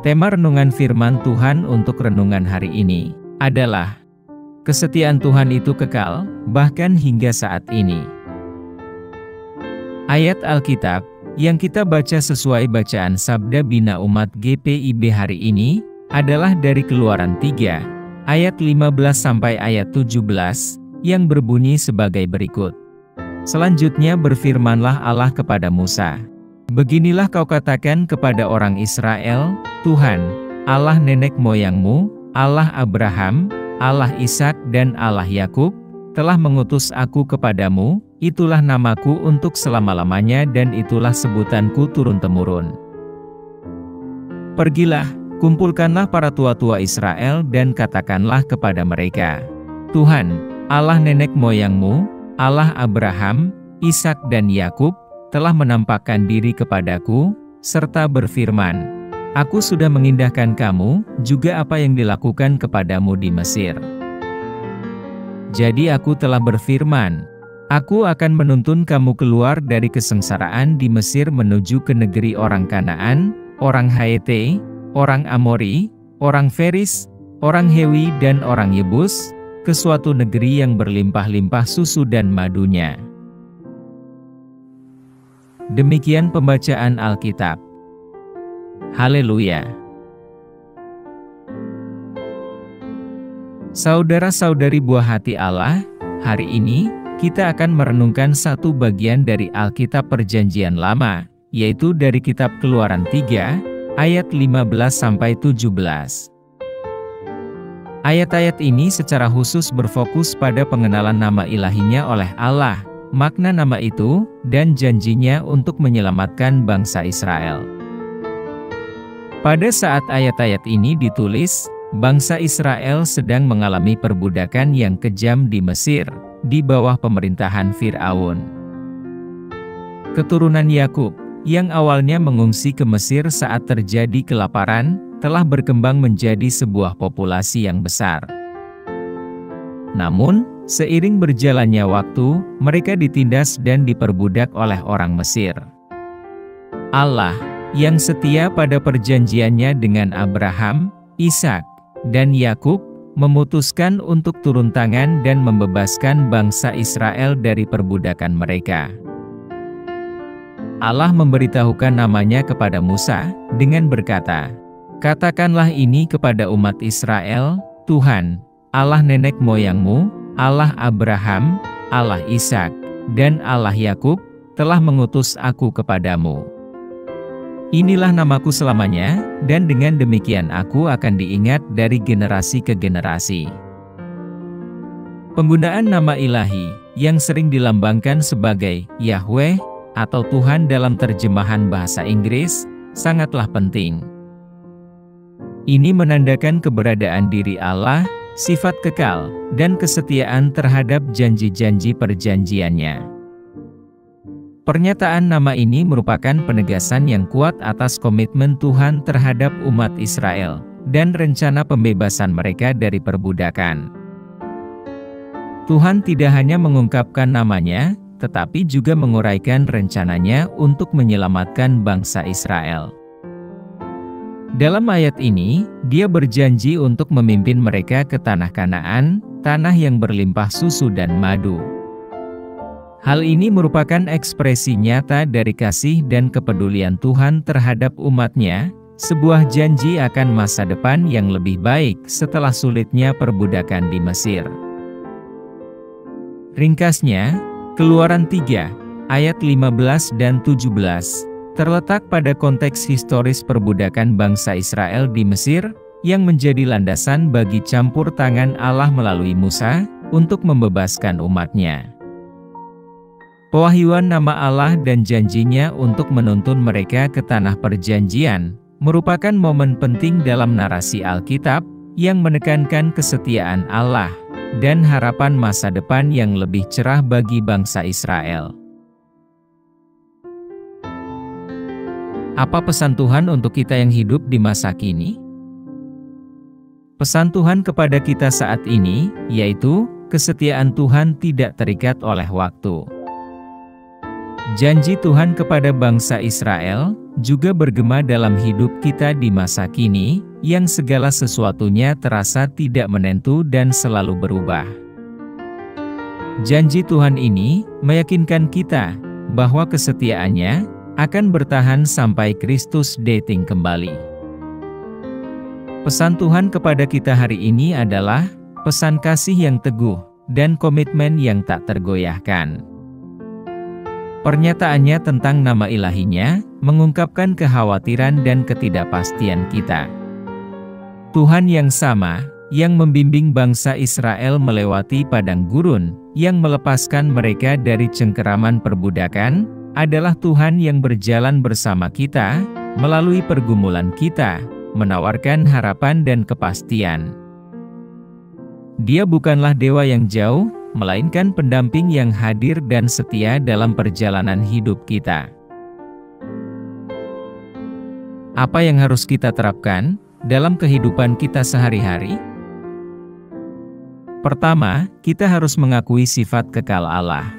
Tema renungan firman Tuhan untuk renungan hari ini adalah kesetiaan Tuhan itu kekal, bahkan hingga saat ini. Ayat Alkitab yang kita baca sesuai bacaan Sabda Bina Umat GPIB hari ini adalah dari Keluaran 3, ayat 15 sampai ayat 17, yang berbunyi sebagai berikut. Selanjutnya berfirmanlah Allah kepada Musa. Beginilah kau katakan kepada orang Israel, Tuhan, Allah nenek moyangmu, Allah Abraham, Allah Ishak dan Allah Yakub, telah mengutus aku kepadamu, itulah namaku untuk selama-lamanya dan itulah sebutanku turun-temurun. Pergilah, kumpulkanlah para tua-tua Israel dan katakanlah kepada mereka, Tuhan, Allah nenek moyangmu, Allah Abraham, Ishak dan Yakub, telah menampakkan diri kepadaku, serta berfirman, Aku sudah mengindahkan kamu, juga apa yang dilakukan kepadamu di Mesir. Jadi aku telah berfirman, Aku akan menuntun kamu keluar dari kesengsaraan di Mesir menuju ke negeri orang Kanaan, orang Haete, orang Amori, orang Feris, orang Hewi dan orang Yebus, ke suatu negeri yang berlimpah-limpah susu dan madunya. Demikian pembacaan Alkitab. Haleluya. Saudara-saudari buah hati Allah, hari ini kita akan merenungkan satu bagian dari Alkitab Perjanjian Lama, yaitu dari kitab Keluaran 3, ayat 15 sampai 17. Ayat-ayat ini secara khusus berfokus pada pengenalan nama ilahinya oleh Allah, makna nama itu, dan janjinya untuk menyelamatkan bangsa Israel. Pada saat ayat-ayat ini ditulis, bangsa Israel sedang mengalami perbudakan yang kejam di Mesir, di bawah pemerintahan Fir'aun. Keturunan Yakub, yang awalnya mengungsi ke Mesir saat terjadi kelaparan, telah berkembang menjadi sebuah populasi yang besar. Namun, seiring berjalannya waktu, mereka ditindas dan diperbudak oleh orang Mesir. Allah, yang setia pada perjanjiannya dengan Abraham, Ishak, dan Yakub, memutuskan untuk turun tangan dan membebaskan bangsa Israel dari perbudakan mereka. Allah memberitahukan namanya kepada Musa, dengan berkata, Katakanlah ini kepada umat Israel, Tuhan, Allah nenek moyangmu, Allah Abraham, Allah Ishak, dan Allah Yakub, telah mengutus aku kepadamu. Inilah namaku selamanya, dan dengan demikian aku akan diingat dari generasi ke generasi. Penggunaan nama ilahi, yang sering dilambangkan sebagai Yahweh, atau Tuhan dalam terjemahan bahasa Inggris, sangatlah penting. Ini menandakan keberadaan diri Allah, sifat kekal, dan kesetiaan terhadap janji-janji perjanjiannya. Pernyataan nama ini merupakan penegasan yang kuat atas komitmen Tuhan terhadap umat Israel, dan rencana pembebasan mereka dari perbudakan. Tuhan tidak hanya mengungkapkan namanya, tetapi juga menguraikan rencananya untuk menyelamatkan bangsa Israel. Dalam ayat ini, Dia berjanji untuk memimpin mereka ke tanah Kanaan, tanah yang berlimpah susu dan madu. Hal ini merupakan ekspresi nyata dari kasih dan kepedulian Tuhan terhadap umat-Nya, sebuah janji akan masa depan yang lebih baik setelah sulitnya perbudakan di Mesir. Ringkasnya, Keluaran 3, ayat 15 dan 17, terletak pada konteks historis perbudakan bangsa Israel di Mesir, yang menjadi landasan bagi campur tangan Allah melalui Musa, untuk membebaskan umat-Nya. Pewahyuan nama Allah dan janjinya untuk menuntun mereka ke tanah perjanjian, merupakan momen penting dalam narasi Alkitab, yang menekankan kesetiaan Allah, dan harapan masa depan yang lebih cerah bagi bangsa Israel. Apa pesan Tuhan untuk kita yang hidup di masa kini? Pesan Tuhan kepada kita saat ini, yaitu, kesetiaan Tuhan tidak terikat oleh waktu. Janji Tuhan kepada bangsa Israel, juga bergema dalam hidup kita di masa kini, yang segala sesuatunya terasa tidak menentu dan selalu berubah. Janji Tuhan ini meyakinkan kita bahwa kesetiaannya akan bertahan sampai Kristus datang kembali. Pesan Tuhan kepada kita hari ini adalah pesan kasih yang teguh dan komitmen yang tak tergoyahkan. Pernyataannya tentang nama ilahinya mengungkapkan kekhawatiran dan ketidakpastian kita. Tuhan yang sama, yang membimbing bangsa Israel melewati padang gurun, yang melepaskan mereka dari cengkeraman perbudakan, adalah Tuhan yang berjalan bersama kita, melalui pergumulan kita, menawarkan harapan dan kepastian. Dia bukanlah dewa yang jauh, melainkan pendamping yang hadir dan setia dalam perjalanan hidup kita. Apa yang harus kita terapkan dalam kehidupan kita sehari-hari? Pertama, kita harus mengakui sifat kekal Allah.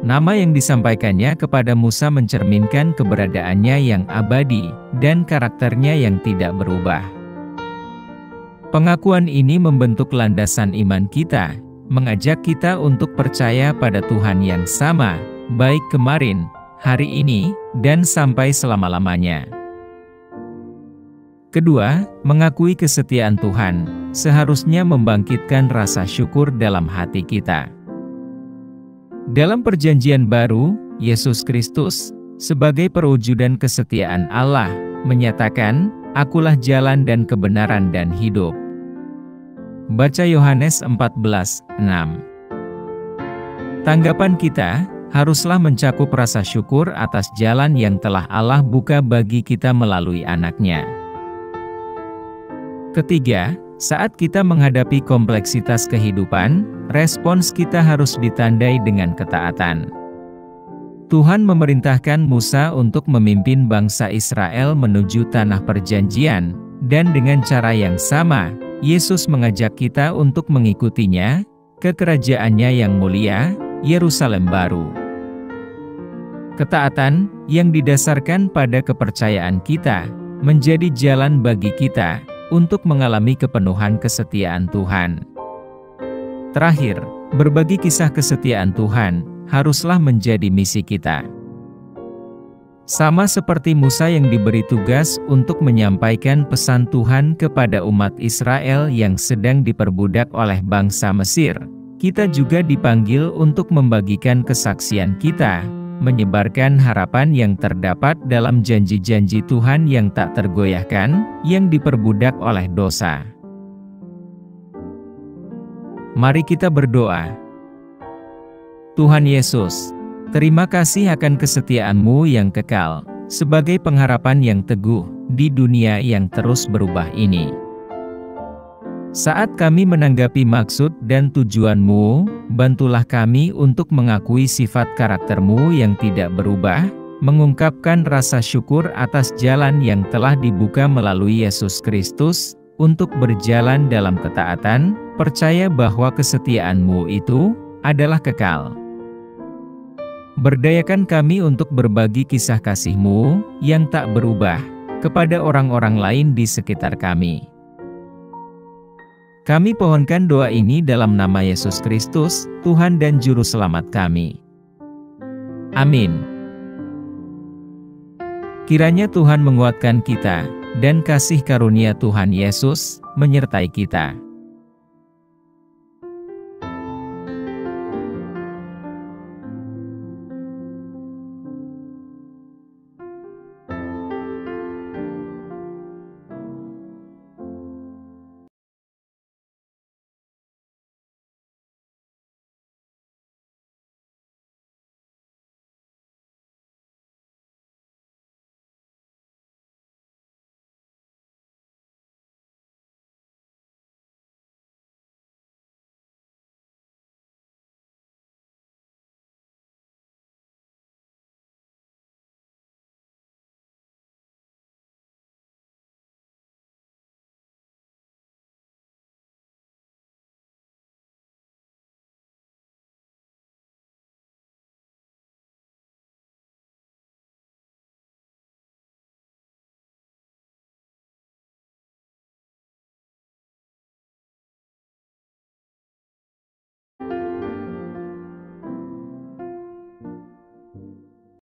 Nama yang disampaikannya kepada Musa mencerminkan keberadaannya yang abadi dan karakternya yang tidak berubah. Pengakuan ini membentuk landasan iman kita, mengajak kita untuk percaya pada Tuhan yang sama, baik kemarin, hari ini, dan sampai selama-lamanya. Kedua, mengakui kesetiaan Tuhan, seharusnya membangkitkan rasa syukur dalam hati kita. Dalam Perjanjian Baru, Yesus Kristus, sebagai perwujudan kesetiaan Allah, menyatakan, "Akulah jalan dan kebenaran dan hidup." Baca Yohanes 14:6. Tanggapan kita haruslah mencakup rasa syukur atas jalan yang telah Allah buka bagi kita melalui Anak-Nya. Ketiga, saat kita menghadapi kompleksitas kehidupan, respons kita harus ditandai dengan ketaatan. Tuhan memerintahkan Musa untuk memimpin bangsa Israel menuju tanah perjanjian, dan dengan cara yang sama, Yesus mengajak kita untuk mengikutinya ke kerajaannya yang mulia, Yerusalem baru. Ketaatan yang didasarkan pada kepercayaan kita menjadi jalan bagi kita untuk mengalami kepenuhan kesetiaan Tuhan. Terakhir, berbagi kisah kesetiaan Tuhan haruslah menjadi misi kita. Sama seperti Musa yang diberi tugas untuk menyampaikan pesan Tuhan kepada umat Israel yang sedang diperbudak oleh bangsa Mesir, kita juga dipanggil untuk membagikan kesaksian kita, menyebarkan harapan yang terdapat dalam janji-janji Tuhan yang tak tergoyahkan, yang diperbudak oleh dosa. Mari kita berdoa. Tuhan Yesus, terima kasih akan kesetiaan-Mu yang kekal, sebagai pengharapan yang teguh di dunia yang terus berubah ini. Saat kami menanggapi maksud dan tujuan-Mu, bantulah kami untuk mengakui sifat karakter-Mu yang tidak berubah, mengungkapkan rasa syukur atas jalan yang telah dibuka melalui Yesus Kristus, untuk berjalan dalam ketaatan, percaya bahwa kesetiaan-Mu itu adalah kekal. Berdayakan kami untuk berbagi kisah kasih-Mu yang tak berubah kepada orang-orang lain di sekitar kami. Kami pohonkan doa ini dalam nama Yesus Kristus, Tuhan dan Juru Selamat kami. Amin. Kiranya Tuhan menguatkan kita, dan kasih karunia Tuhan Yesus menyertai kita.